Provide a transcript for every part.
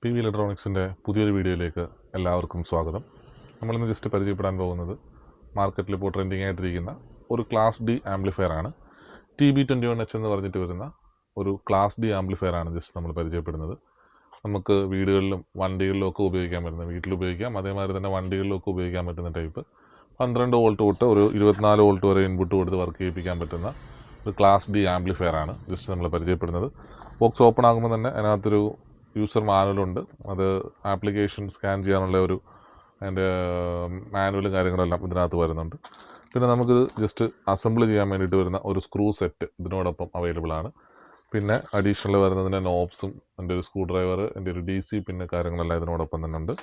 P V ഇലക്ട്രോണിക്സിൻ്റെ പുതിയൊരു വീഡിയോയിലേക്ക് എല്ലാവർക്കും സ്വാഗതം. നമ്മളിന്ന് ജസ്റ്റ് പരിചയപ്പെടാൻ പോകുന്നത് മാർക്കറ്റിൽ ഇപ്പോൾ ട്രെൻഡിങ് ആയിട്ടിരിക്കുന്ന ഒരു ക്ലാസ് ഡി ആംപ്ലിഫയർ ആണ്. TB21H എന്ന് പറഞ്ഞിട്ട് വരുന്ന ഒരു ക്ലാസ് ഡി ആംപ്ലിഫയർ ആണ് ജസ്റ്റ് നമ്മൾ പരിചയപ്പെടുന്നത്. നമുക്ക് വീടുകളിലും വണ്ടികളിലും ഒക്കെ ഉപയോഗിക്കാൻ പറ്റുന്ന, വീട്ടിൽ ഉപയോഗിക്കാം, അതേമാതിരി തന്നെ വണ്ടികളിലൊക്കെ ഉപയോഗിക്കാൻ പറ്റുന്ന ടൈപ്പ് 12 വോൾട്ട് തൊട്ട് ഒരു 24 വോൾട്ട് വരെ ഇൻപുട്ട് കൊടുത്ത് വർക്ക് ചെയ്യിപ്പിക്കാൻ പറ്റുന്ന ഒരു ക്ലാസ് ഡി ആംപ്ലിഫയർ ആണ് ജസ്റ്റ് നമ്മൾ പരിചയപ്പെടുന്നത്. ബോക്സ് ഓപ്പൺ ആകുമ്പോൾ തന്നെ അതിനകത്തൊരു യൂസർ മാനുവലുണ്ട്. അത് ആപ്ലിക്കേഷൻ സ്കാൻ ചെയ്യാനുള്ള ഒരു അതിൻ്റെ മാനുവലും കാര്യങ്ങളെല്ലാം ഇതിനകത്ത് വരുന്നുണ്ട്. പിന്നെ നമുക്കിത് ജസ്റ്റ് അസംബിൾ ചെയ്യാൻ വേണ്ടിയിട്ട് വരുന്ന ഒരു സ്ക്രൂ സെറ്റ് ഇതിനോടൊപ്പം അവൈലബിൾ ആണ്. പിന്നെ അഡീഷണൽ വരുന്നതിൻ്റെ നോബ്സും എൻ്റെ ഒരു സ്ക്രൂ ഡ്രൈവർ, എൻ്റെ ഒരു DC പിന്നെ കാര്യങ്ങളെല്ലാം ഇതിനോടൊപ്പം തന്നെ ഉണ്ട്.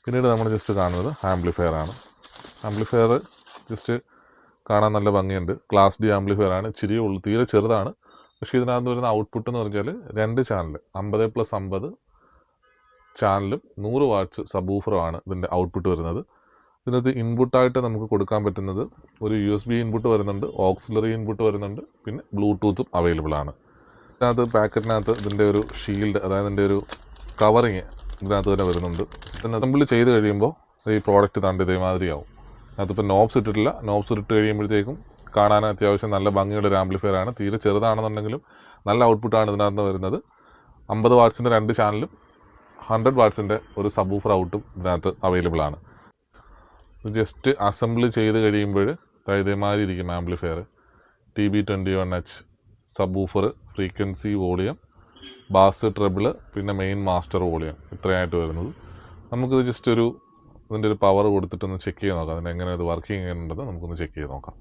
പിന്നീട് നമ്മൾ ജസ്റ്റ് കാണുന്നത് ആംപ്ലിഫയർ ആണ്. ആംപ്ലിഫയർ ജസ്റ്റ് കാണാൻ നല്ല ഭംഗിയുണ്ട്. ക്ലാസ് ഡി ആംപ്ലിഫയർ ആണ്. ഇച്ചിരിയേ ഉള്ളൂ, തീരെ ചെറുതാണ്. പക്ഷേ ഇതിനകത്ത് വരുന്ന ഔട്ട്പുട്ട് എന്ന് പറഞ്ഞാൽ 2 ചാനൽ 50+50 ചാനലും 100 വാട്ട്സ് സബ്വൂഫറുമാണ് ഇതിൻ്റെ ഔട്ട്പുട്ട് വരുന്നത്. ഇതിനകത്ത് ഇൻപുട്ടായിട്ട് നമുക്ക് കൊടുക്കാൻ പറ്റുന്നത് ഒരു USB ഇൻപുട്ട് വരുന്നുണ്ട്, ഓക്സിലറി ഇൻപുട്ട് വരുന്നുണ്ട്, പിന്നെ ബ്ലൂടൂത്തും അവൈലബിൾ ആണ്. ഇതിനകത്ത് പാക്കറ്റിനകത്ത് ഇതിൻ്റെ ഒരു ഷീൽഡ്, അതായത് ഇതിൻ്റെ ഒരു കവറിങ് ഇതിനകത്ത് തന്നെ വരുന്നുണ്ട്. ഇതിന് അസംബിൾ ചെയ്ത് കഴിയുമ്പോൾ ഈ പ്രോഡക്റ്റ് താണ്ട് ഇതേമാതിരിയാവും. അതിപ്പോൾ നോബ്സ് ഇട്ടിട്ടില്ല. നോബ്സ് ഇട്ട് കഴിയുമ്പോഴത്തേക്കും കാണാൻ അത്യാവശ്യം നല്ല ഭംഗിയുള്ള ഒരു ആംപ്ലിഫയർ ആണ്. തീരെ ചെറുതാണെന്നുണ്ടെങ്കിലും നല്ല ഔട്ട്പുട്ടാണ് ഇതിനകത്ത് വരുന്നത്. 50 വാട്ട്സിൻ്റെ 2 ചാനലും 100 വാട്ട്സിൻ്റെ ഒരു സബ്വൂഫർ ഔട്ടും ഇതിനകത്ത് അവൈലബിൾ ആണ്. ഇത് ജസ്റ്റ് അസംബിൾ ചെയ്ത് കഴിയുമ്പോൾ ഇതേമാതിരി ഇരിക്കും amplifier. TB21H subwoofer, frequency, volume, bass, treble, പിന്നെ മെയിൻ മാസ്റ്റർ വോളിയം, ഇത്രയായിട്ട് വരുന്നത്. നമുക്കിത് ജസ്റ്റ് ഇതിൻ്റെ ഒരു പവർ കൊടുത്തിട്ടൊന്ന് ചെക്ക് ചെയ്ത് നോക്കാം. അതിനെങ്ങനെ ഇത് വർക്കിംഗ് ചെയ്യുന്നുണ്ടെന്ന് നമുക്കൊന്ന് ചെക്ക് ചെയ്ത് നോക്കാം.